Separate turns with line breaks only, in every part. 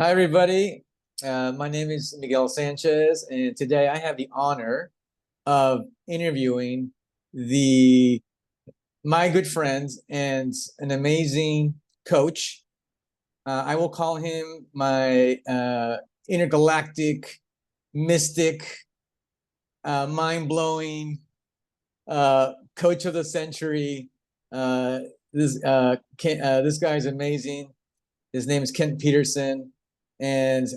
Hi, everybody. My name is Miguel Sanchez, and today I have the honor of interviewing the my good friend and an amazing coach. I will call him my intergalactic, mystic, mind-blowing coach of the century. Uh, this guy is amazing. His name is Kent Petersen, and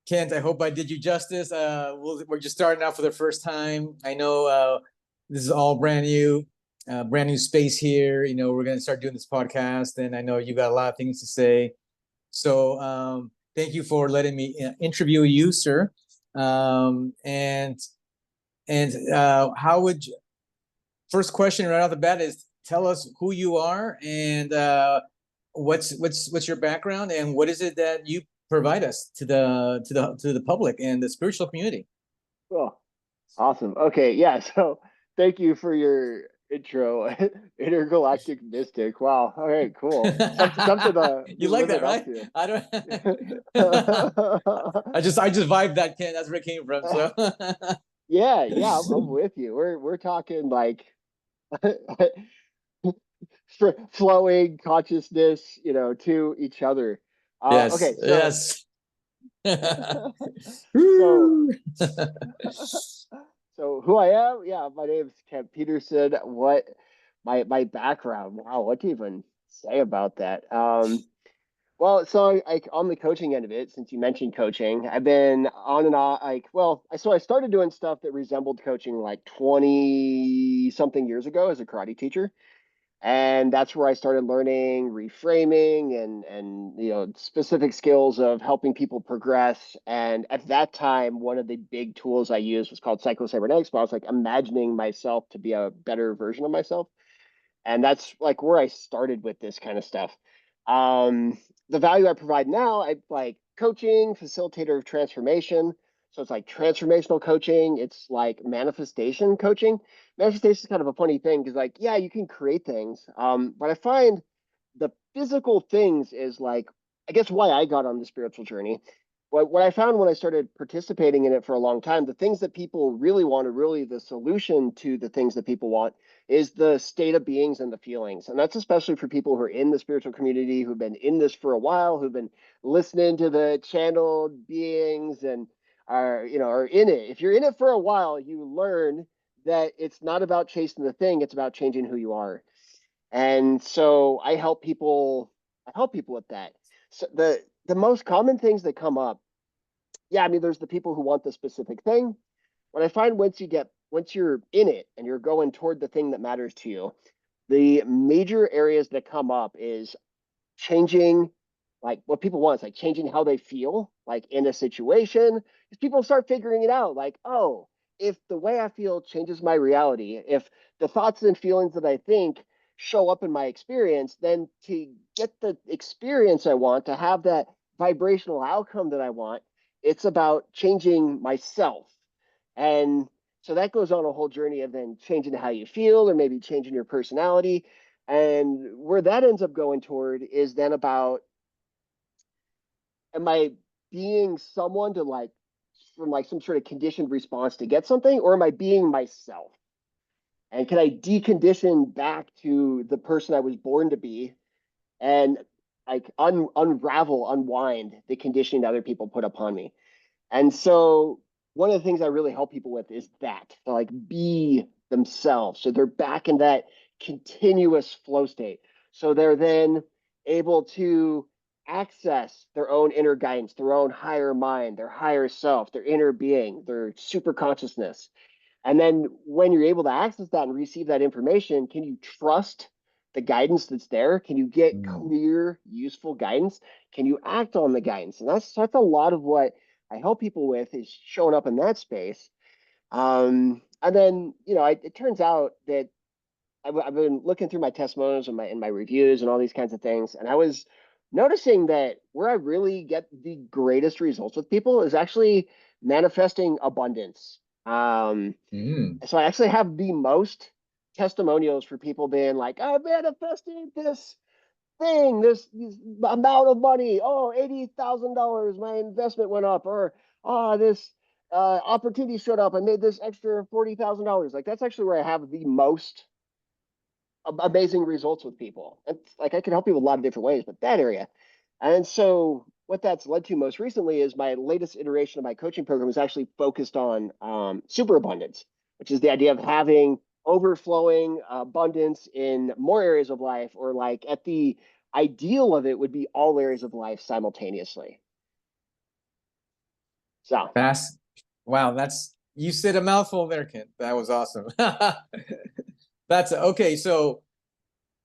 Kent, I hope I did you justice. We're just starting out for the first time. I know this is all brand new space here. We're going to start doing this podcast, and I know you got a lot of things to say. So thank you for letting me interview you, sir. And how would you, first question right off the bat is tell us who you are and what's your background and what is it that you provide us to the public and the spiritual community.
Cool. Awesome. Okay. Yeah. So thank you for your intro. Intergalactic Mystic. Wow. All right. Cool. Something to
You
be
like that,
living up
right?
to.
I don't. I just vibed that, Ken. That's where it came from. So
Yeah. Yeah. I'm with you. We're talking like flowing consciousness, to each other.
yes,
Okay. So,
yes.
so
Woo.
So who I am? Yeah, my name is Kent Petersen. What my background? Wow, what to even say about that? So on the coaching end of it, since you mentioned coaching, I've been on and on. I started doing stuff that resembled coaching like 20 something years ago as a karate teacher, and that's where I started learning reframing and specific skills of helping people progress. And at that time, one of the big tools I used was called psycho-cybernetics. But I was like imagining myself to be a better version of myself, and that's like where I started with this kind of stuff. Um, the value I provide now, I like coaching, facilitator of transformation. So it's like transformational coaching. It's like manifestation coaching. Manifestation is kind of a funny thing because, like, yeah, you can create things. But I find the physical things is like, I guess why I got on the spiritual journey. What I found when I started participating in it for a long time, the things that people really want, or really the solution to the things that people want, is the state of beings and the feelings. And that's especially for people who are in the spiritual community, who've been in this for a while, who've been listening to the channeled beings and are in it. If you're in it for a while, you learn that it's not about chasing the thing, it's about changing who you are. And so I help people with that. So the most common things that come up, yeah, I mean, there's the people who want the specific thing. What I find once you're in it and you're going toward the thing that matters to you, the major areas that come up is changing, like what people want is like changing how they feel like in a situation, because people start figuring it out like, oh, if the way I feel changes my reality, if the thoughts and feelings that I think show up in my experience, then to get the experience I want, to have that vibrational outcome that I want, it's about changing myself. And so that goes on a whole journey of then changing how you feel or maybe changing your personality. And where that ends up going toward is then about, am I being someone to like, from like some sort of conditioned response to get something, or am I being myself? And can I decondition back to the person I was born to be and like unravel, unwind the conditioning that other people put upon me? And so one of the things I really help people with is that to like be themselves. So they're back in that continuous flow state. So they're then able to access their own inner guidance, their own higher mind, their higher self, their inner being, their super consciousness. And then when you're able to access that and receive that information, can you trust the guidance that's there? Can you get
Mm.
clear, useful guidance? Can you act on the guidance? And that's a lot of what I help people with, is showing up in that space. And then, it turns out that I've been looking through my testimonials and my reviews and all these kinds of things, and I was noticing that where I really get the greatest results with people is actually manifesting abundance.
Mm.
So I actually have the most testimonials for people being like, I manifested this thing, this amount of money. Oh, $80,000, my investment went up, or this opportunity showed up. I made this extra $40,000. Like that's actually where I have the most amazing results with people. It's like I can help you with a lot of different ways, but that area. And so what that's led to most recently is my latest iteration of my coaching program is actually focused on superabundance, which is the idea of having overflowing abundance in more areas of life, or like at the ideal of it would be all areas of life simultaneously. So
Fast. Wow, that's you said a mouthful there, Kent. That was awesome. That's okay. So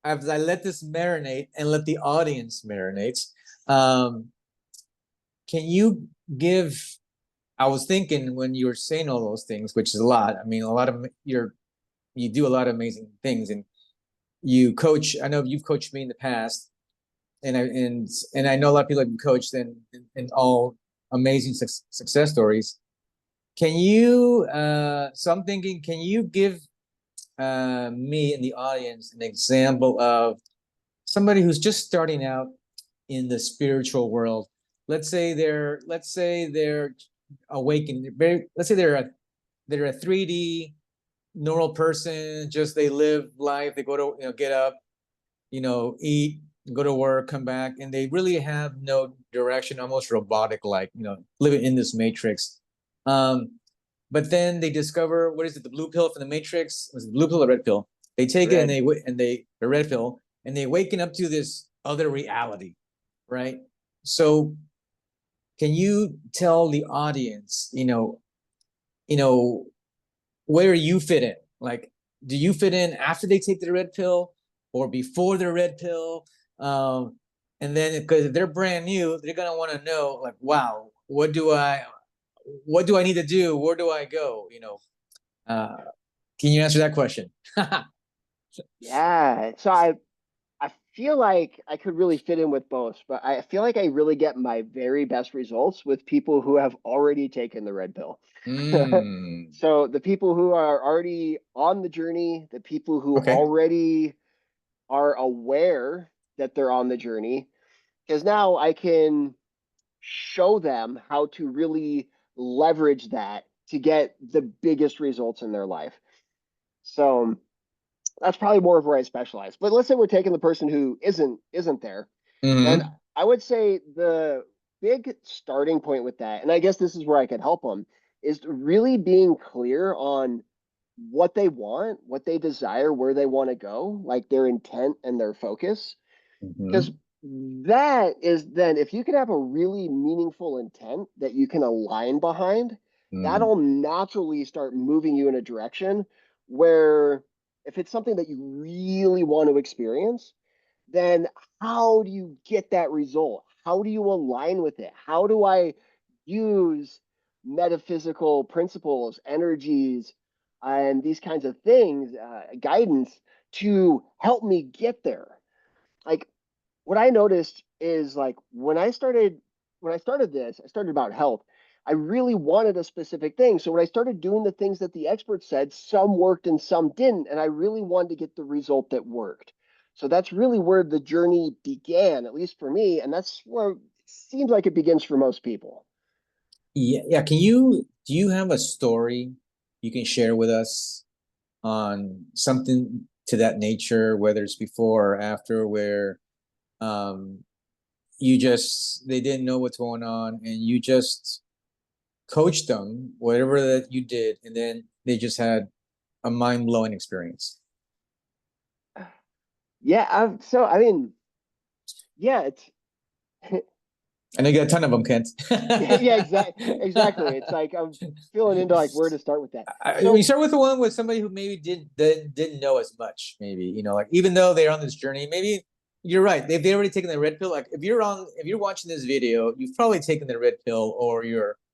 as I let this marinate and let the audience marinate, um, can you give? I was thinking when you were saying all those things, which is a lot. I mean, a lot of you do a lot of amazing things, and you coach. I know you've coached me in the past, and I know a lot of people have been coached in all amazing success stories. Can you? So I'm thinking, can you give me and the audience an example of somebody who's just starting out in the spiritual world? Let's say they're awakened. Let's say they're a 3D normal person. Just they live life. They go to get up, eat, go to work, come back, and they really have no direction, almost robotic like, living in this matrix. But then they discover, what is it, the blue pill from the matrix? Was it the blue pill or red pill? They take it, and
red.
the red pill, and they waken up to this other reality, right? So can you tell the audience, you know, where you fit in? Like, do you fit in after they take the red pill or before the red pill? And then because if they're brand new, they're gonna want to know, like, wow, what do I need to do? Where do I go? Uh, can you answer that question?
Yeah. So I feel like I could really fit in with both, but I feel like I really get my very best results with people who have already taken the red pill.
Mm,
So the people who are already on the journey, the people who
okay.
already are aware that they're on the journey, because now I can show them how to really leverage that to get the biggest results in their life. So that's probably more of where I specialize. But let's say we're taking the person who isn't there, then
Mm-hmm.
I would say the big starting point with that, and I guess this is where I could help them, is really being clear on what they want, what they desire, where they want to go, like their intent and their focus. Because
Mm-hmm.
that is then, if you can have a really meaningful intent that you can align behind,
Mm-hmm.
that'll naturally start moving you in a direction where if it's something that you really want to experience, then how do you get that result? How do you align with it? How do I use metaphysical principles, energies, and these kinds of things, guidance to help me get there? Like what I noticed is like when I started this, I started about health. I really wanted a specific thing. So when I started doing the things that the experts said, some worked and some didn't, and I really wanted to get the result that worked. So that's really where the journey began, at least for me, and that's where it seems like it begins for most people.
Yeah, yeah. Do you have a story you can share with us on something to that nature, whether it's before or after, where um they didn't know what's going on and you just coached them, whatever that you did, and then they just had a mind-blowing experience.
Yeah, so I mean, yeah, it's
And I get a ton of them, Kent.
yeah, exactly. It's like I'm feeling into like where to start with that.
We
So
start with the one with somebody who maybe didn't know as much. Maybe like even though they're on this journey, maybe you're right. They've already taken the red pill. Like if you're watching this video, you've probably taken the red pill, or your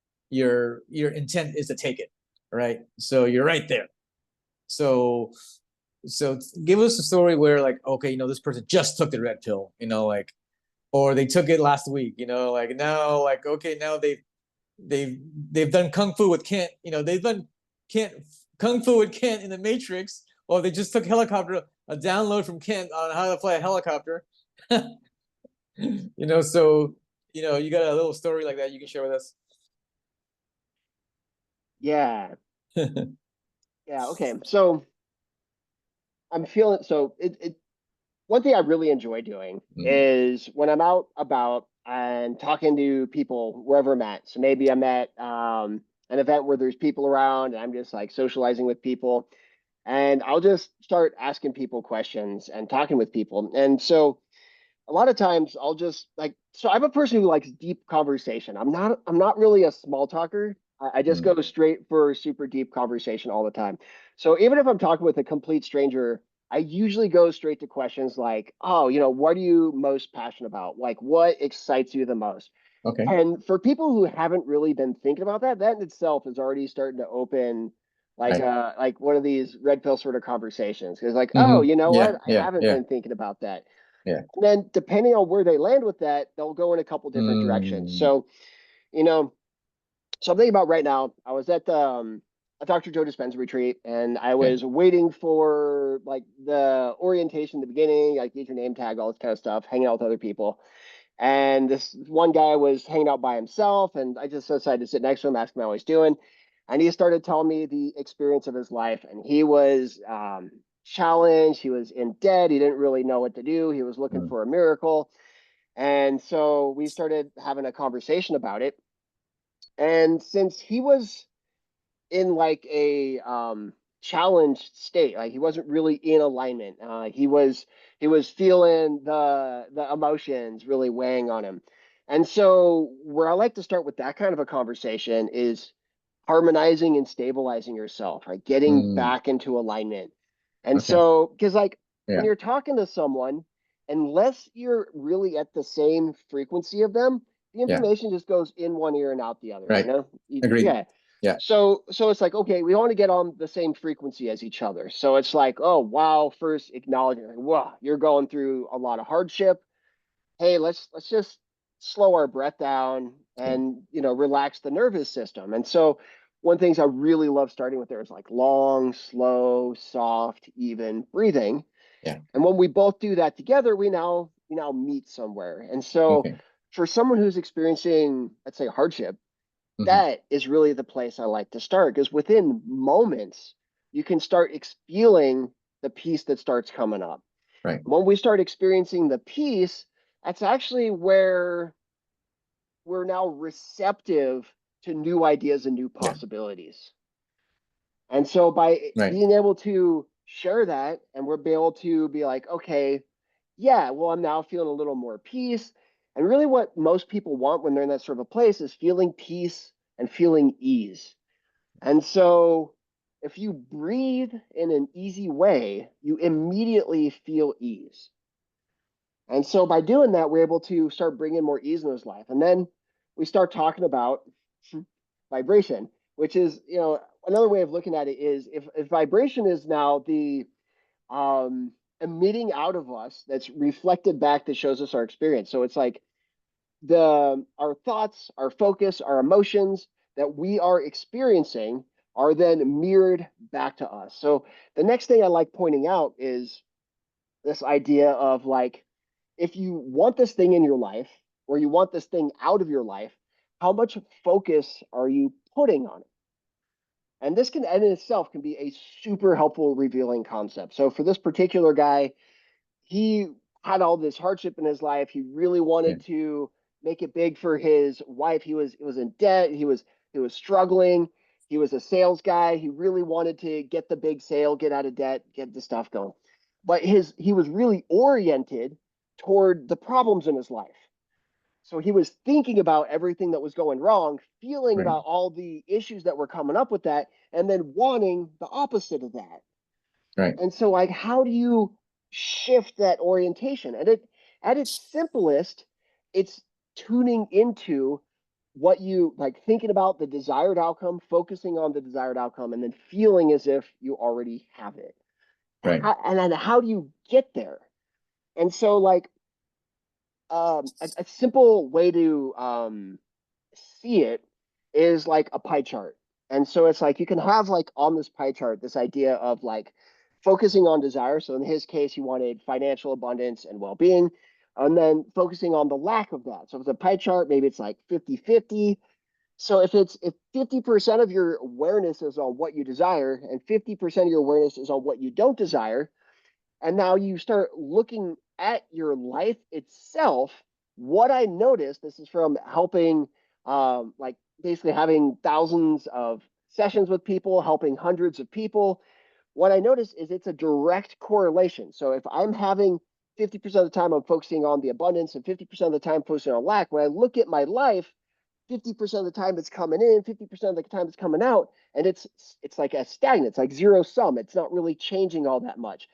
intent is to take it, right? So you're right there. So so give us a story where, like, okay, this person just took the red pill, like, or they took it last week, like now, like, okay, now they've they've done kung fu with Kent. They've done Kent kung fu with Kent in the Matrix, or they just took helicopter a download from Kent on how to fly a helicopter. So, you got a little story like that you can share with us?
Yeah. Yeah. Okay. So I'm feeling so it one thing I really enjoy doing
Mm,
is when I'm out about and talking to people wherever I'm at. So maybe I'm at an event where there's people around and I'm just like socializing with people. And I'll just start asking people questions and talking with people. And so a lot of times I'll just like, so I'm a person who likes deep conversation. I'm not really a small talker. I just
mm,
go straight for super deep conversation all the time. So even if I'm talking with a complete stranger, I usually go straight to questions like, oh, what are you most passionate about? Like, what excites you the most?
okay.
And for people who haven't really been thinking about that, that in itself is already starting to open
Right.
like one of these red pill sort of conversations. Because like, oh,
Hmm.
you know
Yeah,
what? I
yeah,
haven't
yeah,
been thinking about that.
yeah.
And then depending on where they land with that, they'll go in a couple different directions.
Mm,
So, you know, so I'm thinking about right now, I was at a Dr. Joe Dispenza retreat and I
yeah,
was waiting for like the orientation at the beginning, like get your name tag, all this kind of stuff, hanging out with other people. And this one guy was hanging out by himself, and I just decided to sit next to him, ask him how he's doing. And he started telling me the experience of his life. And he was challenged, he was in debt, he didn't really know what to do, he was looking
mm,
for a miracle. And so we started having a conversation about it. And since he was in like a challenged state, like he wasn't really in alignment, he was feeling the emotions really weighing on him. And so where I like to start with that kind of a conversation is harmonizing and stabilizing yourself, right? Getting
mm,
back into alignment. And
okay.
so, because like when
Yeah,
you're talking to someone, unless you're really at the same frequency of them, the
yeah.
information just goes in one ear and out the other, you
Right.
know?
Agreed.
Yeah.
Yeah.
So it's like, okay, we want to get on the same frequency as each other. So it's like, oh, wow, first acknowledging, like, wow, you're going through a lot of hardship. Hey, let's just slow our breath down
Yeah.
and relax the nervous system. And so one of the things I really love starting with there is like long, slow, soft, even breathing.
Yeah.
And when we both do that together, we now meet somewhere. And so
Okay.
for someone who's experiencing, let's say, hardship,
Hmm.
that is really the place I like to start because within moments you can start feeling the peace that starts coming up.
Right.
When we start experiencing the peace, that's actually where we're now receptive to new ideas and new
Yeah.
possibilities. And so by
Right.
being able to share that and we're able to be like, okay, yeah, well, I'm now feeling a little more peace. And really what most people want when they're in that sort of a place is feeling peace and feeling ease. And so if you breathe in an easy way, you immediately feel ease. And so by doing that, we're able to start bringing more ease in his life. And then we start talking about vibration, which is, another way of looking at it is if vibration is now the emitting out of us that's reflected back that shows us our experience. So it's like our thoughts, our focus, our emotions that we are experiencing are then mirrored back to us. So the next thing I like pointing out is this idea of like, if you want this thing in your life or you want this thing out of your life, how much focus are you putting on it? And this can, in itself, can be a super helpful revealing concept. So for this particular guy, he had all this hardship in his life. He really
Yeah.
wanted to make it big for his wife. He was in debt. He was struggling. He was a sales guy. He really wanted to get the big sale, get out of debt, get the stuff going. But he was really oriented toward the problems in his life. So he was thinking about everything that was going wrong, feeling
Right.
about all the issues that were coming up with that, and then wanting the opposite of that.
Right.
And so, like, how do you shift that orientation? And at its simplest, it's tuning into what you like, thinking about the desired outcome, focusing on the desired outcome, and then feeling as if you already have it.
Right.
And then how do you get there? And so, like, a simple way to see it is like a pie chart. And so it's like you can have like on this pie chart this idea of like focusing on desire. So in his case, he wanted financial abundance and well-being. and then focusing on the lack of that. So if it's a pie chart, maybe it's like 50-50. So if 50% of your awareness is on what you desire and 50% of your awareness is on what you don't desire, and now you start looking at your life itself, what I noticed, this is from helping, like basically having thousands of sessions with people, helping hundreds of people. What I noticed is it's a direct correlation. So if I'm having 50% of the time I'm focusing on the abundance and 50% of the time focusing on lack, when I look at my life, 50% of the time it's coming in, 50% of the time it's coming out, and it's like a stagnant, it's like zero sum. It's not really changing all that much.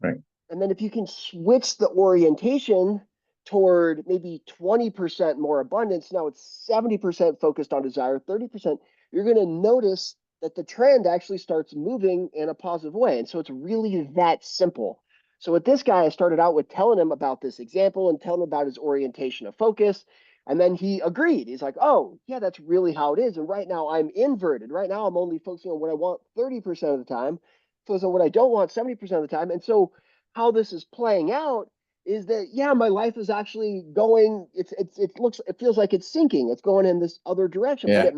Right.
And then if you can switch the orientation toward maybe 20% more abundance, now it's 70% focused on desire, 30%, you're going to notice that the trend actually starts moving in a positive way. And so it's really that simple. So with this guy, I started out with telling him about this example and telling him about his orientation of focus. And then he agreed. He's like, oh, yeah, that's really how it is. And right now I'm inverted. Right now I'm only focusing on what I want 30% of the time, focusing on what I don't want 70% of the time. And so how this is playing out is that, yeah, my life is actually going, it feels like it's sinking, it's going in this other direction, but
Yeah. Yeah.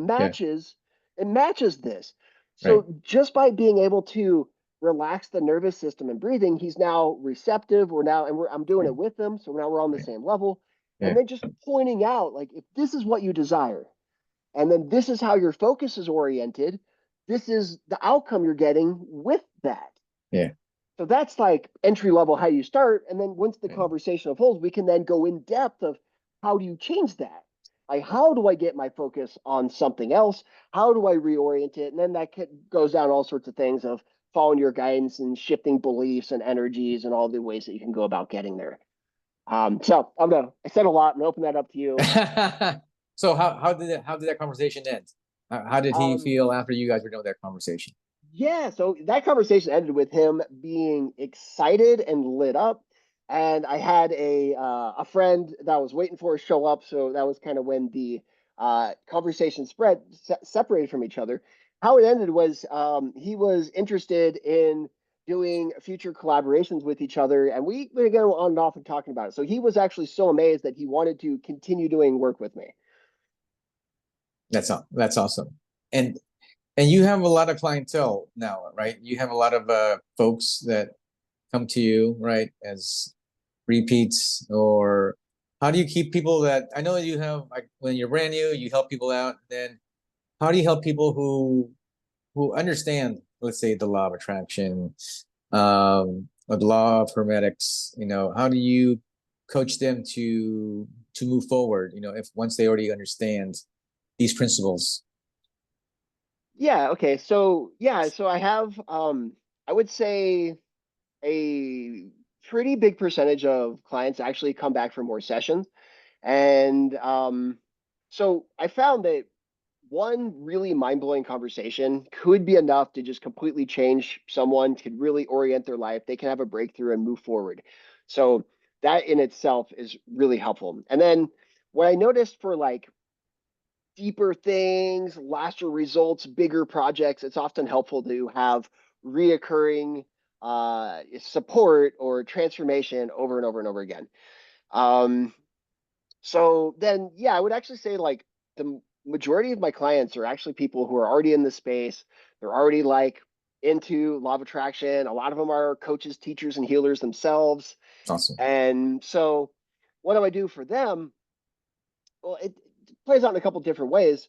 it matches this.
Right.
So just by being able to relax the nervous system and breathing, he's now receptive. I'm doing it with him, so now we're on the
Right.
same level. And
Yeah.
then just pointing out, like, if this is what you desire, and then this is how your focus is oriented, this is the outcome you're getting with that.
Yeah.
So that's like entry level how you start. And then once the
Right.
conversation unfolds, we can then go in depth of how do you change that? Like, how do I get my focus on something else? How do I reorient it? And then that goes down all sorts of things of following your guidance and shifting beliefs and energies and all the ways that you can go about getting there. So I said a lot and open that up to you.
So how did that conversation end? How did he
Um,
feel after you guys were done with that conversation?
Yeah, so that conversation ended with him being excited and lit up. And I had a friend that was waiting for us show up, so that was kind of when the conversation separated from each other. How it ended was he was interested in doing future collaborations with each other, and we go on and off and talking about it. So he was actually so amazed that he wanted to continue doing work with me.
That's awesome. And and you have a lot of clientele now, right? You have a lot of folks that come to you, right, as repeats, or how do you keep people that I know you have, like when you're brand new, you help people out. Then how do you help people who understand, let's say, the law of attraction, or the law of hermetics? How do you coach them to move forward? If once they already understand these principles.
Yeah, okay. So yeah, so I have I would say a pretty big percentage of clients actually come back for more sessions. And so I found that one really mind-blowing conversation could be enough to just completely change someone, could really orient their life. They can have a breakthrough and move forward. So that in itself is really helpful. And then what I noticed for like deeper things, lasting results, bigger projects, it's often helpful to have reoccurring support or transformation over and over and over again. Um, so then, yeah, I would actually say like the majority of my clients are actually people who are already in the space. They're already like into law of attraction. A lot of them are coaches, teachers, and healers themselves.
Awesome.
And so, what do I do for them? Well, it plays out in a couple different ways.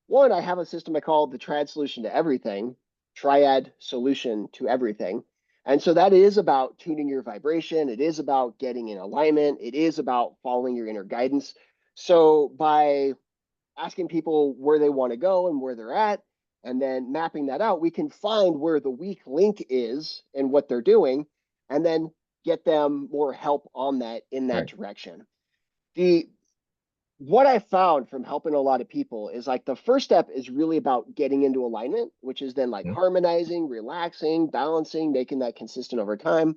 One, I have a system I call the triad solution to everything, triad solution to everything. And so that is about tuning your vibration. It is about getting in alignment. It is about following your inner guidance. So by asking people where they want to go and where they're at, and then mapping that out, we can find where the weak link is in what they're doing, and then get them more help on that in that
Right.
direction. The what I found from helping a lot of people is like the first step is really about getting into alignment, which is then like
Mhm.
harmonizing, relaxing, balancing, making that consistent over time.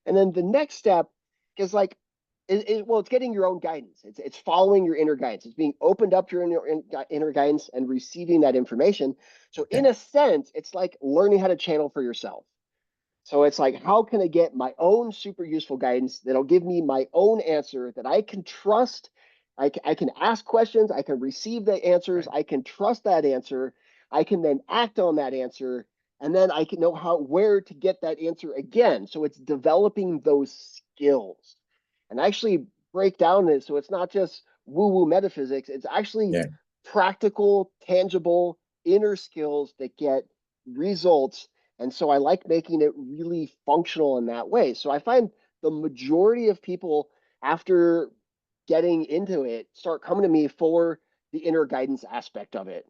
And then the next step is like, well, it's getting your own guidance. It's following your inner guidance. It's being opened up to your inner guidance and receiving that information. So in
Okay.
a sense, it's like learning how to channel for yourself. So it's like, how can I get my own super useful guidance that'll give me my own answer that I can trust? I can ask questions, I can receive the answers,
Right.
I can trust that answer, I can then act on that answer, and then I can know how where to get that answer again. So it's developing those skills and actually break down this so it's not just woo-woo metaphysics, it's actually
Yeah.
practical, tangible inner skills that get results. And so I like making it really functional in that way. So I find the majority of people after getting into it start coming to me for the inner guidance aspect of it.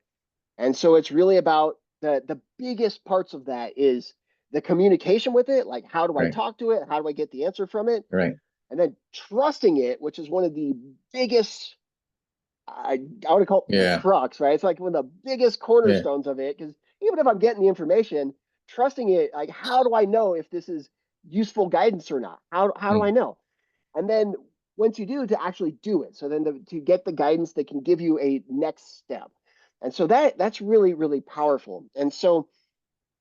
And so it's really about the biggest parts of that is the communication with it, like how do I
Right.
talk to it? How do I get the answer from it?
Right.
And then trusting it, which is one of the biggest I would call it the
Yeah.
crux, right? It's like one of the biggest
Yeah.
cornerstones of it. Because even if I'm getting the information, trusting it, like how do I know if this is useful guidance or not? How do I
Mm.
know? And then once you do, to actually do it. So then to get the guidance that can give you a next step. And so that's really, really powerful. And so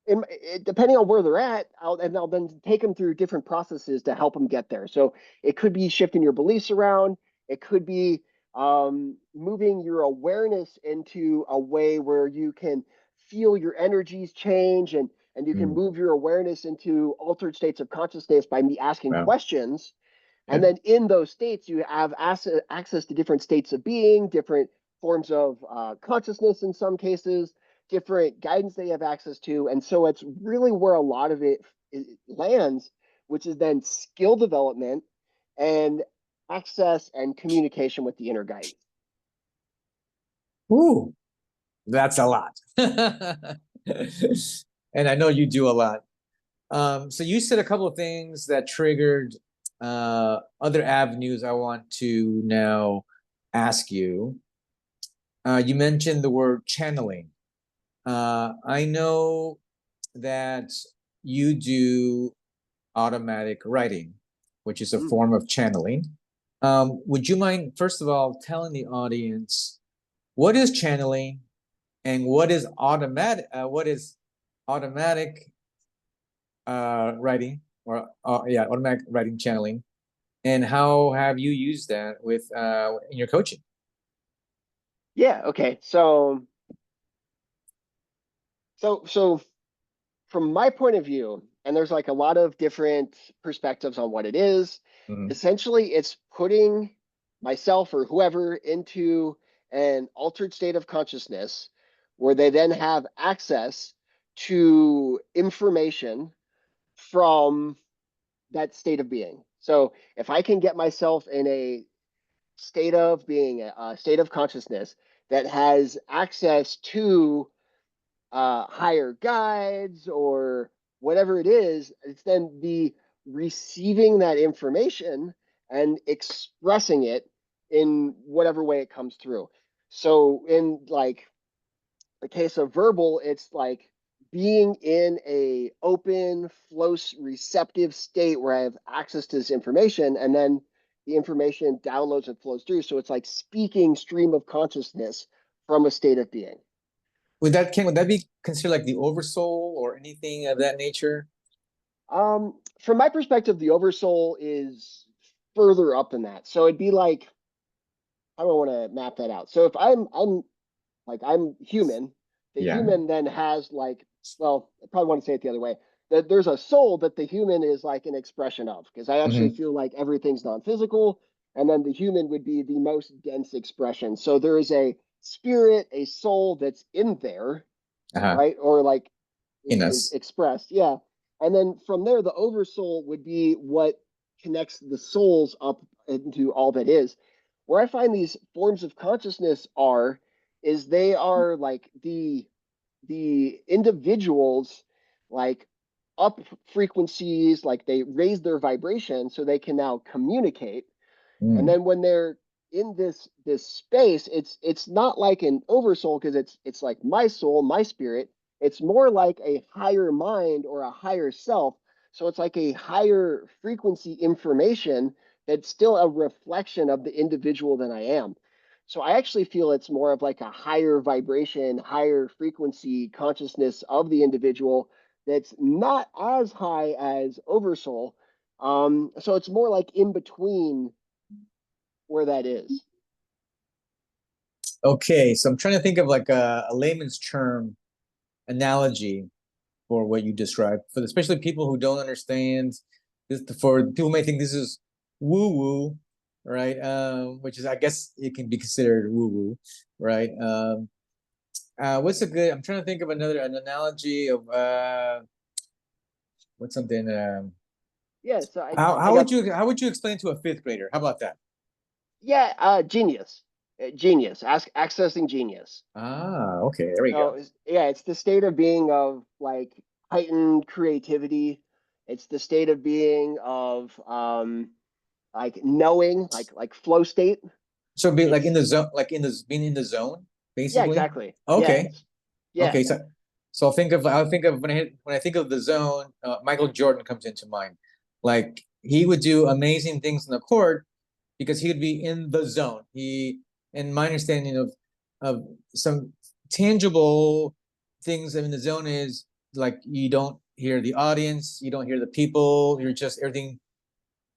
depending on where they're at, I'll then take them through different processes to help them get there. So it could be shifting your beliefs around. It could be moving your awareness into a way where you can feel your energies change and you can
Mm.
move your awareness into altered states of consciousness by me asking
Wow.
questions. And
Yeah.
then in those states, you have access to different states of being, different forms of consciousness in some cases, different guidance they have access to. And so it's really where a lot of it lands, which is then skill development and access and communication with the inner guidance.
Ooh, that's a lot. And I know you do a lot. So you said a couple of things that triggered other avenues I want to now ask you. You mentioned the word channeling. I know that you do automatic writing, which is a
Mm.
form of channeling. Would you mind, first of all, telling the audience what is channeling and what is automatic? What is automatic writing or yeah, automatic writing channeling, and how have you used that with in your coaching?
Yeah. Okay. So from my point of view, and there's like a lot of different perspectives on what it is.
Mhm.
Essentially, it's putting myself or whoever into an altered state of consciousness where they then have access to information from that state of being. So if I can get myself in a state of being, a state of consciousness that has access to higher guides or whatever it is, it's then the receiving that information and expressing it in whatever way it comes through. So in like the case of verbal, it's like being in a open, flow, receptive state where I have access to this information, and then the information downloads and flows through. So it's like speaking stream of consciousness from a state of being.
Would that be considered like the oversoul or anything of that nature?
From my perspective, the oversoul is further up than that. So it'd be like, how do I want to map that out? So if I'm human, the
Yeah.
human then has like, well, I probably want to say it the other way. That there's a soul that the human is like an expression of, because I actually
Hmm.
feel like everything's non-physical, and then the human would be the most dense expression. So there is a spirit, a soul that's in there,
Uh-huh.
right? Or like
In
is
us.
expressed. Yeah. And then from there, the oversoul would be what connects the souls up into all that is. Where I find these forms of consciousness are is they are like the individuals like up frequencies, like they raise their vibration so they can now communicate. And
Mm.
then when they're in this space, it's not like an oversoul because it's like my soul, my spirit. It's more like a higher mind or a higher self. So it's like a higher frequency information that's still a reflection of the individual than I am. So I actually feel it's more of like a higher vibration, higher frequency consciousness of the individual that's not as high as Oversoul. So it's more like in between where that is.
Okay, so I'm trying to think of like a layman's term analogy for what you described, for especially people who don't understand this. For people may think this is woo woo, right? Which is, I guess, it can be considered woo woo, right? What's a good? I'm trying to think of an analogy of what's something.
Yeah, so I
How
got
how would you explain to a fifth grader? How about that?
yeah, genius. Genius. Accessing genius.
Ah, okay, there we
So
go.
yeah, it's the state of being of like heightened creativity. It's the state of being of like knowing, like flow state.
So be like in
It's
the zone, like in the being in the zone,
yeah,
basically.
exactly. Yeah,
Okay,
it's yeah,
okay. So I'll think of when I think of the zone, Michael Jordan comes into mind. Like he would do amazing things in the court because he would be in the zone. In my understanding of some tangible things in the zone is like you don't hear the audience, you don't hear the people, you're just everything.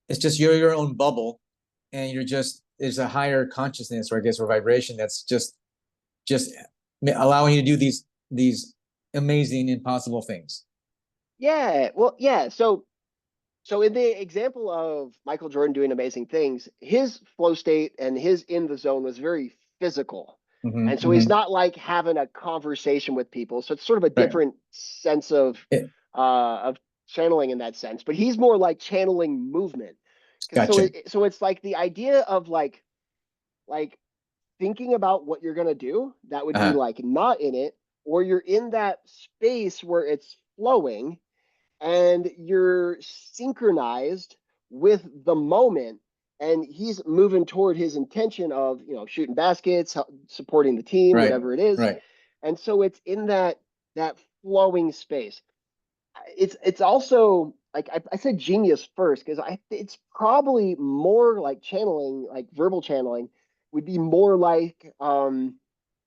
It's just you're your own bubble, and you're just there's a higher consciousness or I guess or vibration that's just allowing you to do these amazing impossible things.
yeah. Well, yeah. So in the example of Michael Jordan doing amazing things, his flow state and his in the zone was very physical. And so he's
Mm-hmm.
not like having a conversation with people. So it's sort of a
Right.
different sense of channeling in that sense. But he's more like channeling movement. Because
Gotcha.
so it's like the idea of like thinking about what you're gonna do, that would be
Uh-huh.
like not in it, or you're in that space where it's flowing and you're synchronized with the moment, and he's moving toward his intention of shooting baskets, supporting the team,
Right.
whatever it is.
Right.
And so it's in that flowing space. It's also like I said genius first because it's probably more like channeling, like verbal channeling would be more like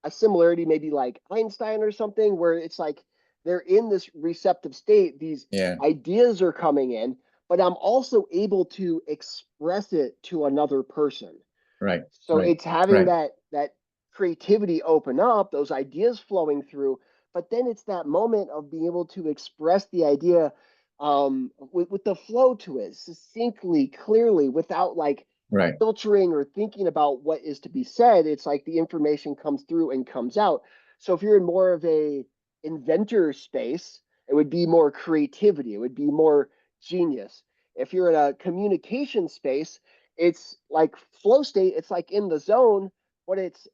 a similarity, maybe like Einstein or something, where it's like they're in this receptive state, these
Yeah.
ideas are coming in, but I'm also able to express it to another person.
Right.
So
Right.
it's having
Right.
that creativity open up, those ideas flowing through, but then it's that moment of being able to express the idea with the flow to it, succinctly, clearly, without like
Right.
filtering or thinking about what is to be said. It's like the information comes through and comes out. So if you're in more of a inventor space, it would be more creativity, it would be more genius. If you're in a communication space, it's like flow state, it's like in the zone, but it's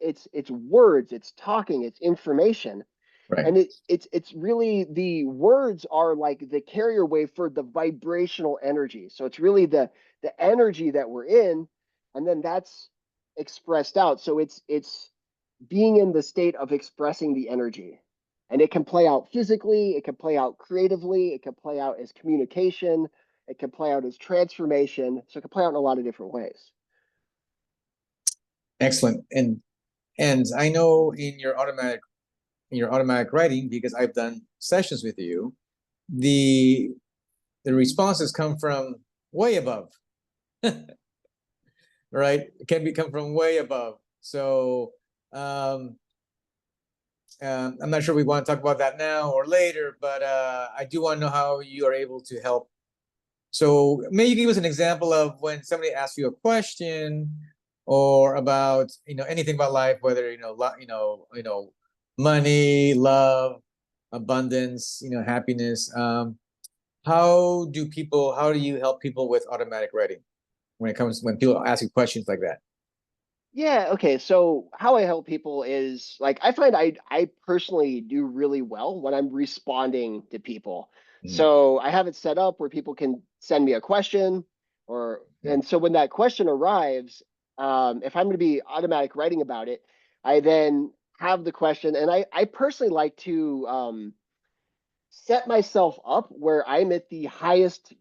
words, it's talking, it's information.
Right.
And it's really the words are like the carrier wave for the vibrational energy. So it's really the energy that we're in, and then that's expressed out. So it's being in the state of expressing the energy. And it can play out physically, it can play out creatively, it can play out as communication, it can play out as transformation. So it can play out in a lot of different ways.
Excellent. And I know in your automatic writing because I've done sessions with you, the the responses come from way above, right? It can be come from way above. So um, I'm not sure we want to talk about that now or later, but I do want to know how you are able to help. So maybe you can give us an example of when somebody asks you a question or about anything about life, whether money, love, abundance, happiness. How do you help people with automatic writing when people ask you questions like that?
Yeah, okay. So how I help people is like I find I personally do really well when I'm responding to people.
Mhm.
So I have it set up where people can send me a question or
Okay.
and so when that question arrives, if I'm going to be automatic writing about it, I then have the question and I personally like to set myself up where I'm at the highest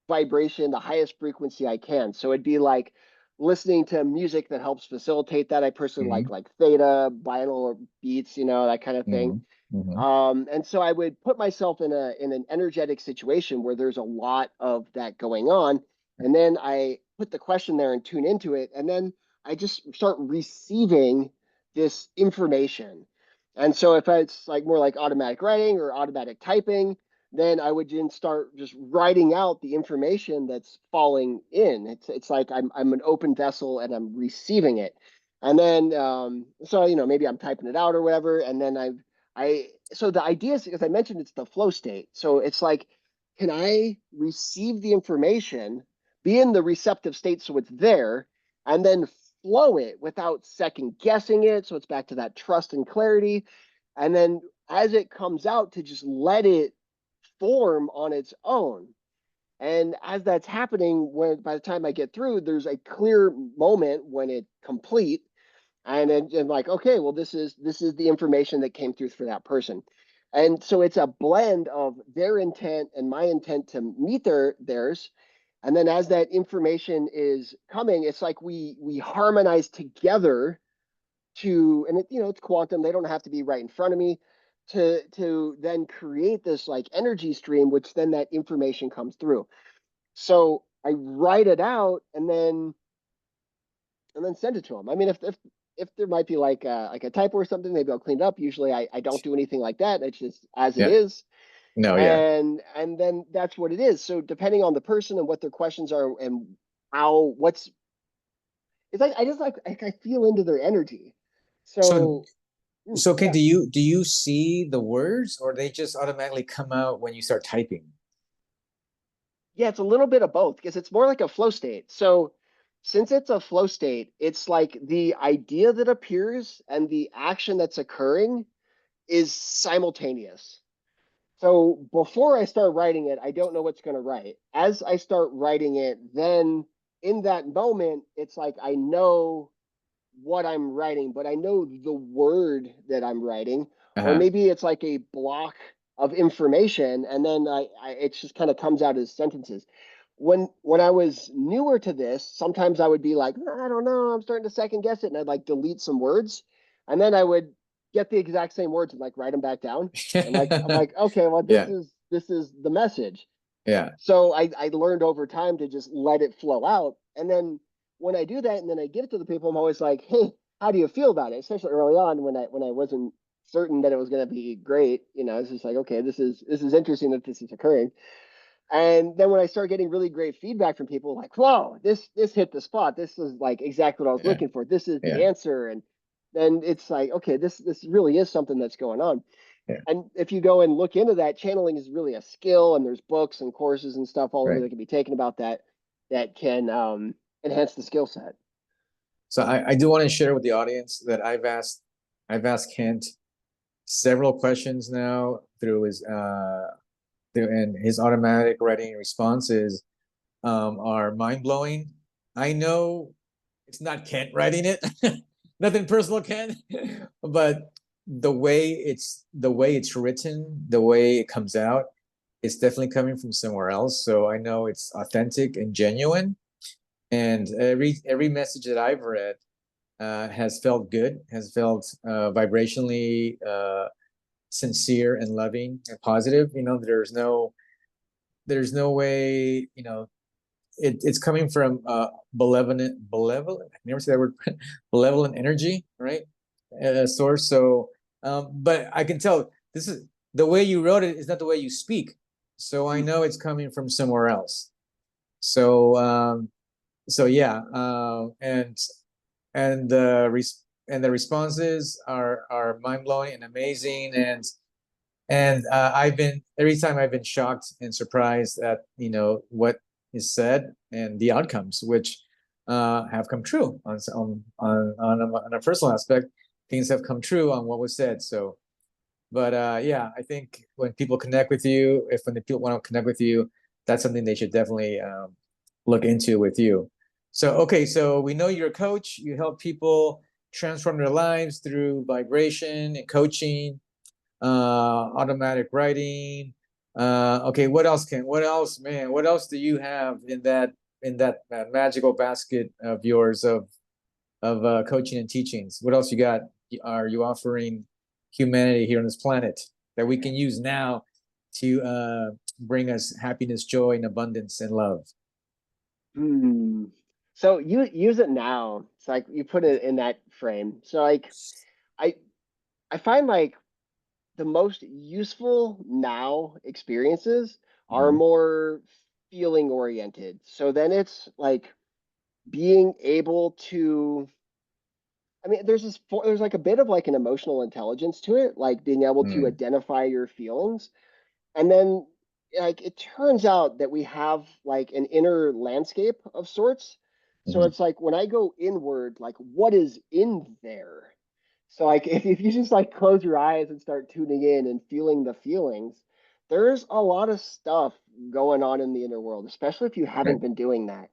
vibration, the highest frequency I can. So it'd be like listening to music that helps facilitate that. I personally
Mhm.
like theta, binaural beats, that kind of thing.
Mhm. Hmm.
And so I would put myself in an energetic situation where there's a lot of that going on, and then I put the question there and tune into it, and then I just start receiving this information. And so if it's like more like automatic writing or automatic typing, then I would then start just writing out the information that's falling in. It's like I'm an open vessel and I'm receiving it. And then so maybe I'm typing it out or whatever, and then I so the idea is, as I mentioned, it's the flow state. So it's like, can I receive the information, be in the receptive state so it's there, and then flow it without second guessing it. So it's back to that trust and clarity. And then as it comes out, to just let it form on its own. And as that's happening, when by the time I get through, there's a clear moment when it complete, and like, okay, well, this is the information that came through for that person. And so it's a blend of their intent and my intent to meet theirs. And then as that information is coming, it's like we harmonize together to, and it's quantum, they don't have to be right in front of me, to then create this like energy stream, which then that information comes through. So I write it out and then send it to them. I mean, if there might be like a typo or something, maybe I'll clean it up. Usually I don't do anything like that. It's just as it
Yeah.
is.
No, yeah.
And then that's what it is. So depending on the person and what their questions are and how what's it's like I just like I feel into their energy.
So
So
Ken,
yeah.
do you see the words, or they just automatically come out when you start typing?
Yeah, it's a little bit of both because it's more like a flow state. So since it's a flow state, it's like the idea that appears and the action that's occurring is simultaneous. So before I start writing it, I don't know what's going to write. As I start writing it, then in that moment, it's like I know what I'm writing, but I know the word that I'm writing, or
Uh-huh.
maybe it's like a block of information, and then it just kind of comes out as sentences. When I was newer to this, sometimes I would be like, I don't know, I'm starting to second guess it, and I'd like delete some words, and then I would get the exact same words and like write them back down, and like I'm like, okay, well
Yeah.
this is the message.
Yeah.
So I learned over time to just let it flow out. And then when I do that and then I give it to the people, I'm always like, hey, how do you feel about it? Especially early on when I wasn't certain that it was going to be great. It's just like, okay, this is interesting that this is occurring. And then when I start getting really great feedback from people, like, whoa, this hit the spot. This is like exactly what I was
Yeah.
looking for. This is
Yeah.
the answer. And then it's like, okay, this really is something that's going on.
Yeah.
And if you go and look into that, channeling is really a skill, and there's books and courses and stuff all over
Right.
that can be taken about that can enhance the skill set.
So I do want to share with the audience that I've asked Kent several questions now and his automatic writing responses are mind blowing. I know it's not Kent writing it, nothing personal, Kent, but the way it's written, the way it comes out, it's definitely coming from somewhere else. So I know it's authentic and genuine. And every message that I've read has felt good, has felt vibrationally sincere and loving and positive. There's no way, it's coming from benevolent, I never say that word, benevolent energy, right? Source. So, but I can tell this is the way you wrote it is not the way you speak. So I
Mm.
know it's coming from somewhere else. So, yeah, and the responses are mind blowing and amazing, and I've been every time I've been shocked and surprised at what is said and the outcomes, which have come true on a personal aspect. Things have come true on what was said. So, but yeah, I think when people connect with you, if when the people want to connect with you, that's something they should definitely look into with you. So, okay, so we know you're a coach. You help people transform their lives through vibration and coaching, automatic writing. Okay, what else, Ken? What else, man? What else do you have in that magical basket of yours of coaching and teachings? What else you got? Are you offering humanity here on this planet that we can use now to bring us happiness, joy, and abundance and love.
Hmm. So you use it now. It's like you put it in that frame. So like I I find like the most useful now experiences are
Mhm.
more feeling oriented. So then it's like being able to, I mean, there's like a bit of like an emotional intelligence to it, like being able to
Mm,
identify your feelings. And then like it turns out that we have like an inner landscape of sorts. So
mhm.
it's like when I go inward, like what is in there? So like if you just like close your eyes and start tuning in and feeling the feelings, there's a lot of stuff going on in the inner world, especially if you
Right.
haven't been doing that.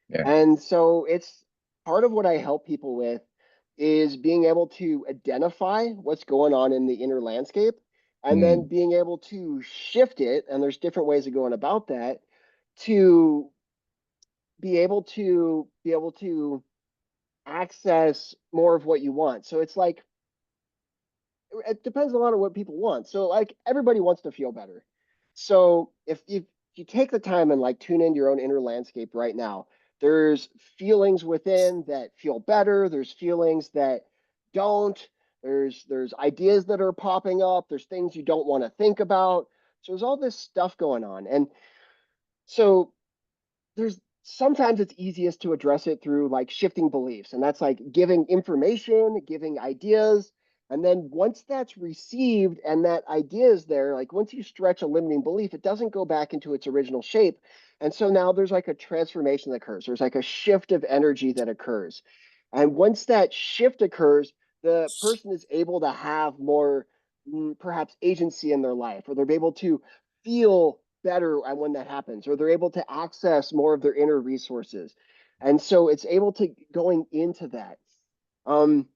Yeah.
And so it's part of what I help people with is being able to identify what's going on in the inner landscape and then
Mm,
being able to shift it. And there's different ways of going about that to be able to access more of what you want. So it's like it depends a lot on what people want. So like everybody wants to feel better. So if you take the time and like tune into your own inner landscape right now, there's feelings within that feel better, there's feelings that don't, there's ideas that are popping up, there's things you don't want to think about. So there's all this stuff going on. And so there's sometimes it's easiest to address it through like shifting beliefs, and that's like giving information, giving ideas. And then once that's received and that idea is there, like once you stretch a limiting belief, it doesn't go back into its original shape. And so now there's like a transformation that occurs. There's like a shift of energy that occurs. And once that shift occurs, the person is able to have more perhaps agency in their life, or they're able to feel better when that happens, or they're able to access more of their inner resources. And so it's able to going into that. Um,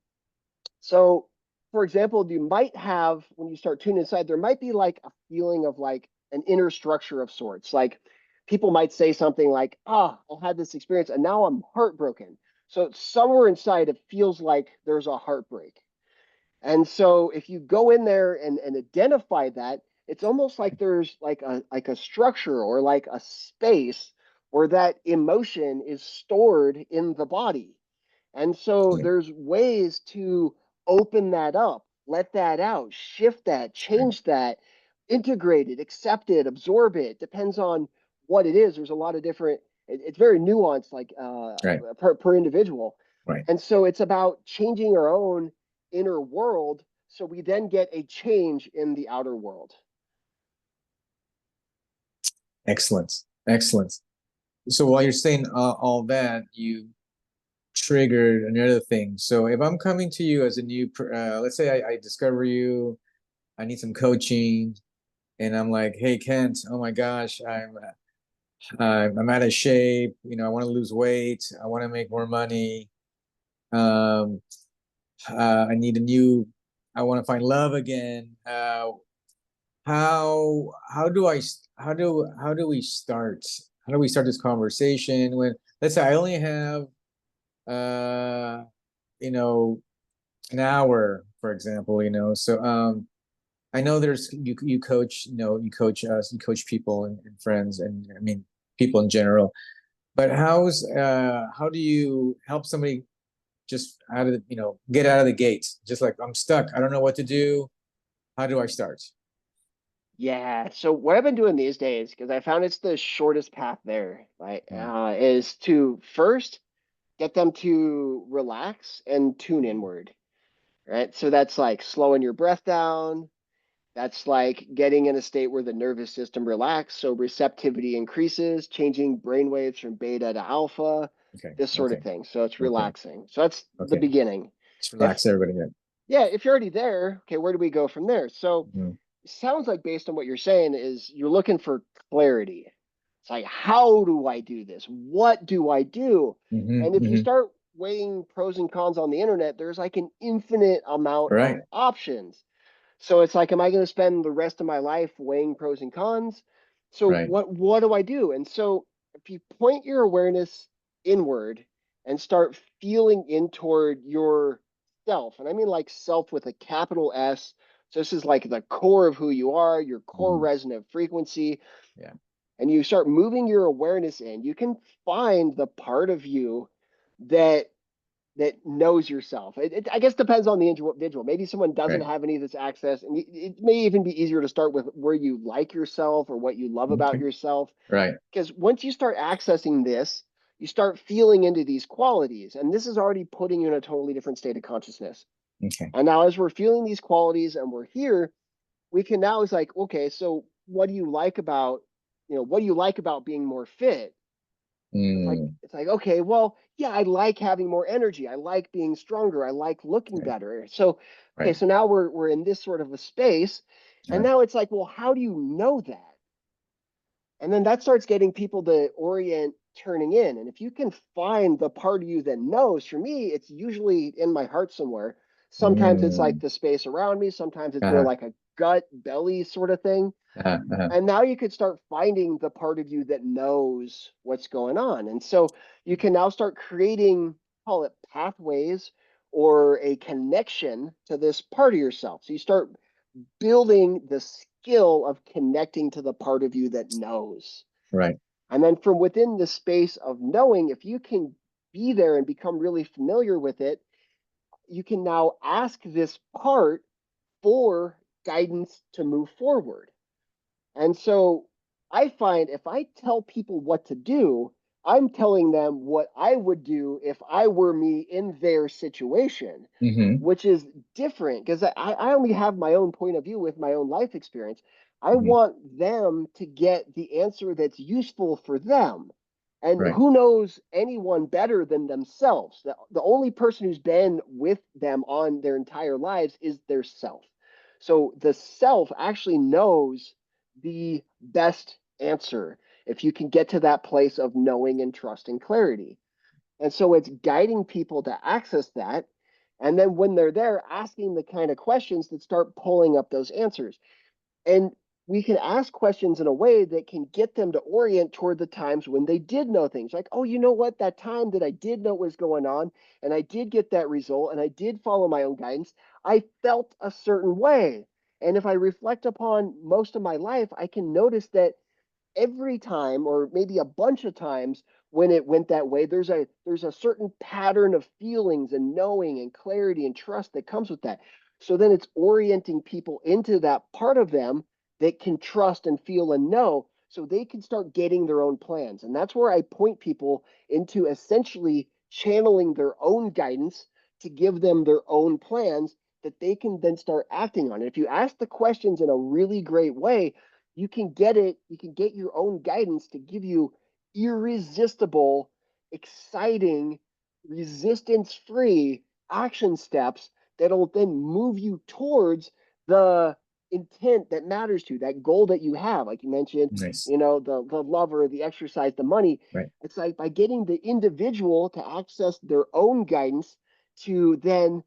so, for example, you might have, when you start tuning inside, there might be like a feeling of like an inner structure of sorts. Like people might say something like, ah, I had this experience and now I'm heartbroken. So somewhere inside, it feels like there's a heartbreak. And so if you go in there and identify that, it's almost like there's like a structure or like a space where that emotion is stored in the body. And so
Yeah.
there's ways to open that up, let that out, shift that,
Right.
change that, integrate it, accept it, absorb it. Depends on what it is. There's a lot of different, it's very nuanced, like
Right.
per individual.
Right.
And so it's about changing our own inner world so we then get a change in the outer world.
Excellent. Excellent. So while you're saying all that, you triggered another thing. So if I'm coming to you as a new, let's say I discover you, I need some coaching, and I'm like, hey Kent, oh my gosh, I'm out of shape. You know, I want to lose weight. I want to make more money. Um, I need a new. I want to find love again. How do I how do we start? How do we start this conversation when let's say I only have uh you know an hour, for example, so I know there's you coach, you coach us, you coach people and friends, and I mean people in general, but how do you help somebody just out of the, get out of the gate, just like I'm stuck, I don't know what to do, how do I start?
Yeah. So what I've been doing these days, because I found it's the shortest path there, right,
Mm,
is to first get them to relax and tune inward, right? So that's like slowing your breath down. That's like getting in a state where the nervous system relaxes, so receptivity increases, changing brain waves from beta to alpha,
okay,
this sort of
okay,
thing. So it's
okay,
relaxing. So that's the
okay,
beginning.
just
If
relax everybody here.
yeah, if you're already there, okay, where do we go from there? So
Mm,
it sounds like based on what you're saying is you're looking for clarity. It's like, how do I do this? What do I do? And if you
mm-hmm.
start weighing pros and cons on the internet, there's like an infinite amount
Right,
of options. So it's like, am I going to spend the rest of my life weighing pros and cons? So
right,
what do I do? And so if you point your awareness inward and start feeling in toward your self, and I mean like self with a capital S So this is like the core of who you are, your core
Mhm.
resonant frequency.
Yeah.
And you start moving your awareness in, you can find the part of you that knows yourself. I guess depends on the individual. Maybe someone doesn't
Right.
have any of this access, and it may even be easier to start with where you like yourself or what you love about
Okay.
yourself.
Right.
Because once you start accessing this, you start feeling into these qualities, and this is already putting you in a totally different state of consciousness.
Okay.
And now, as we're feeling these qualities and we're here, we can now, it's like, okay, so what do you like about, what do you like about being more fit?
Mm,
It's like, okay, well, yeah, I like having more energy. I like being stronger. I like looking
right.
better. So, okay,
Right.
so now we're in this sort of a space. And
Uh,
now it's like, well, how do you know that? And then that starts getting people to orient turning in. And if you can find the part of you that knows, for me, it's usually in my heart somewhere. Sometimes it's like
mm,
the space around me. Sometimes it's more
uh-huh,
like a gut belly sort of thing.
uh-huh.
And now you could start finding the part of you that knows what's going on. And so you can now start creating, call it pathways or a connection to this part of yourself. So you start building the skill of connecting to the part of you that knows.
Right.
And then from within the space of knowing, if you can be there and become really familiar with it, you can now ask this part for guidance to move forward. And so I find if I tell people what to do, I'm telling them what I would do if I were me in their situation,
Mm-hmm.
which is different because I only have my own point of view with my own life experience. I
Mm-hmm.
want them to get the answer that's useful for them. And
Right.
who knows anyone better than themselves? The only person who's been with them on their entire lives is their self. So the self actually knows the best answer if you can get to that place of knowing and trust and clarity. And so it's guiding people to access that. And then when they're there, asking the kind of questions that start pulling up those answers. And we can ask questions in a way that can get them to orient toward the times when they did know things like, oh, you know what? That time that I did know what was going on and I did get that result and I did follow my own guidance, I felt a certain way. And if I reflect upon most of my life, I can notice that every time or maybe a bunch of times when it went that way, there's a certain pattern of feelings and knowing and clarity and trust that comes with that. So then it's orienting people into that part of them that can trust and feel and know so they can start getting their own plans. And that's where I point people into essentially channeling their own guidance to give them their own plans that they can then start acting on. And if you ask the questions in a really great way, you can get your own guidance to give you irresistible, exciting, resistance free action steps that'll then move you towards the intent that matters to you, that goal that you have. Like you mentioned,
Nice.
the lover, the exercise, the money.
Right.
It's like by getting the individual to access their own guidance to then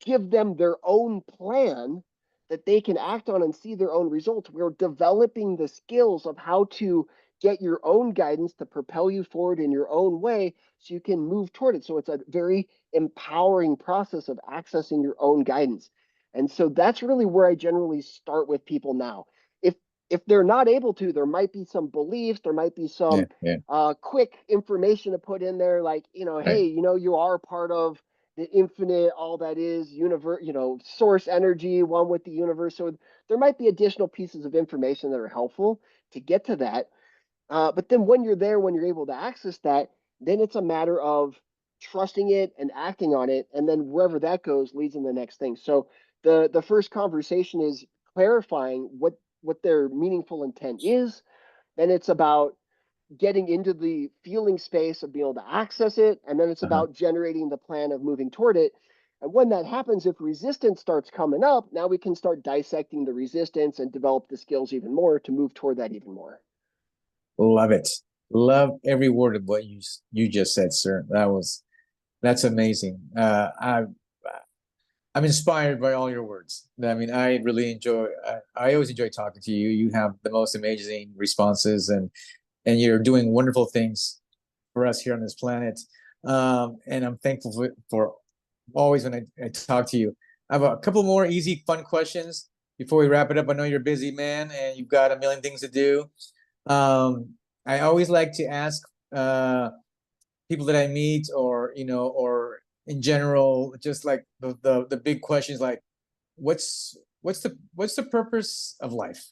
give them their own plan that they can act on and see their own results. We're developing the skills of how to get your own guidance to propel you forward in your own way so you can move toward it. So it's a very empowering process of accessing your own guidance. And so that's really where I generally start with people now. If if they're not able to, there might be some beliefs, there might be
Yeah.
some
Yeah.
quick information to put in there, like,
Right.
hey, you are part of the infinite, all that is universe, source energy, one with the universe. So there might be additional pieces of information that are helpful to get to that. But then when you're there, when you're able to access that, then it's a matter of trusting it and acting on it, and then wherever that goes leads in the next thing. So the first conversation is clarifying what their meaningful intent is. Then it's about getting into the feeling space of being able to access it. And then it's
Uh-huh.
about generating the plan of moving toward it. And when that happens, if resistance starts coming up, now we can start dissecting the resistance and develop the skills even more to move toward that even more.
Love it. Love every word of what you just said, sir. That's amazing. I'm inspired by all your words. I mean, I really enjoy. I always enjoy talking to you. You have the most amazing responses, and you're doing wonderful things for us here on this planet. And I'm thankful for always when I talk to you. I have a couple more easy, fun questions before we wrap it up, I know you're a busy man and you've got a million things to do. I always like to ask people that I meet, or or in general, just like the big questions, like what's the purpose of life?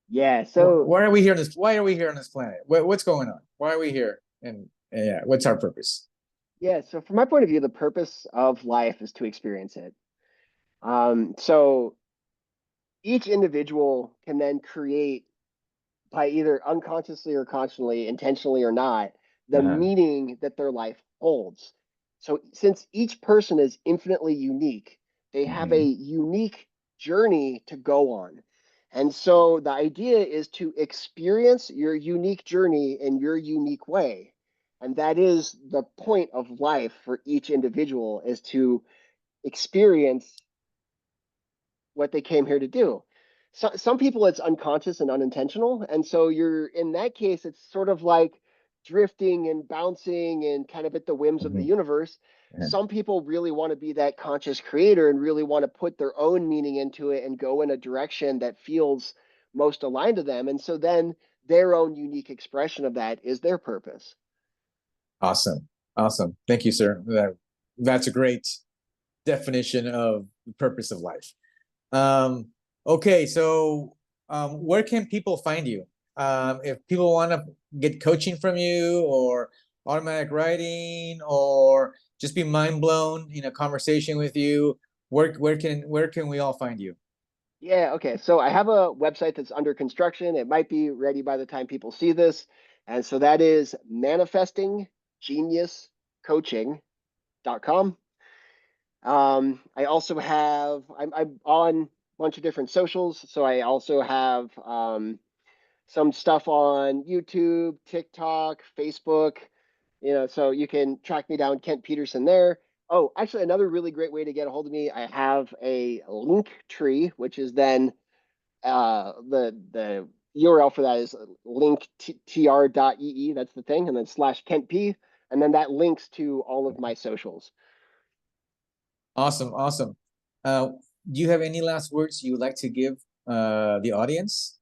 Yeah. So
Why are we here on this? Why are we here on this planet? What's going on? Why are we here? And yeah, what's our purpose?
yeah. So from my point of view, the purpose of life is to experience it. So each individual can then create, by either unconsciously or consciously, intentionally or not, the
Uh-huh.
meaning that their life holds. So, since each person is infinitely unique, they have a
Hmm.
unique journey to go on. And so, the idea is to experience your unique journey in your unique way. And that is the point of life for each individual, is to experience what they came here to do. So, some people it's unconscious and unintentional, and so you're in that case it's sort of like drifting and bouncing and kind of at the whims of the
Hmm.
universe. Some people really want to be that conscious creator and really want to put their own meaning into it and go in a direction that feels most aligned to them, and so then their own unique expression of that is their purpose.
Awesome. Awesome. Thank you, sir. That's a great definition of the purpose of life. Okay, so where can people find you? If people want to get coaching from you, or automatic writing, or just be mind blown in a conversation with you, where can we all find you?
Yeah, okay. So I have a website that's under construction. It might be ready by the time people see this. And so that is manifestinggeniuscoaching.com. I also have, I'm on a bunch of different socials. So I also have some stuff on YouTube, TikTok, Facebook, so you can track me down, Kent Petersen there. Oh, actually, another really great way to get a hold of me, I have a link tree, which is then the URL for that is linktr.ee. That's the thing, and then slash Kent P, and then that links to all of my socials.
Awesome, awesome. Uh, do you have any last words you would like to give the audience?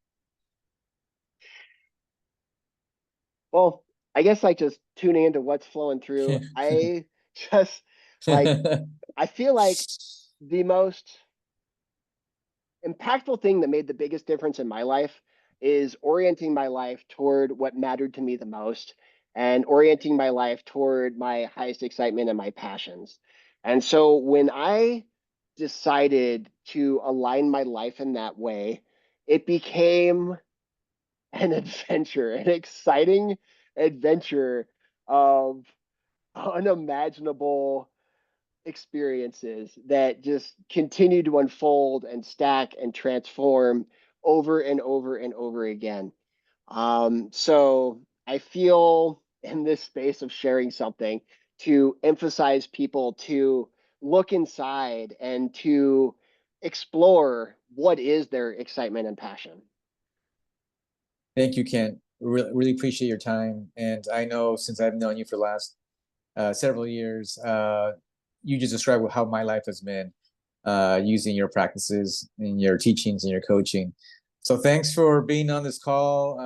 Well, I guess like just tuning into what's flowing through. I just like I feel like the most impactful thing that made the biggest difference in my life is orienting my life toward what mattered to me the most and orienting my life toward my highest excitement and my passions. And so when I decided to align my life in that way, it became an adventure, an exciting adventure of unimaginable experiences that just continue to unfold and stack and transform over and over and over again. So I feel in this space of sharing something to emphasize people to look inside and to explore what is their excitement and passion.
Thank you, Kent. Really appreciate your time. And I know, since I've known you for the last several years, you just described how my life has been, using your practices and your teachings and your coaching. So thanks for being on this call.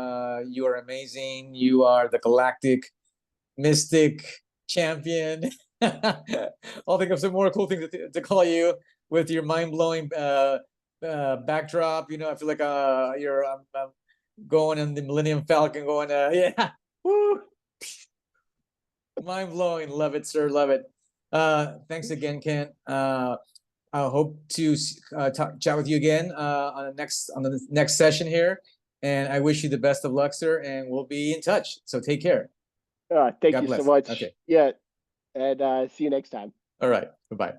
You are amazing. You are the galactic mystic champion. I'll think of some more cool things to call you, with your mind-blowing backdrop. I feel like you're going in the Millennium Falcon, going yeah, woo, mind blowing. Love it, sir. Love it. Thanks again, Kent. I hope to chat with you again on the next session here. And I wish you the best of luck, sir. And we'll be in touch. So take care.
Thank
God
you so
bless.
much.
Okay.
Yeah, and see you next time.
All right. Bye bye.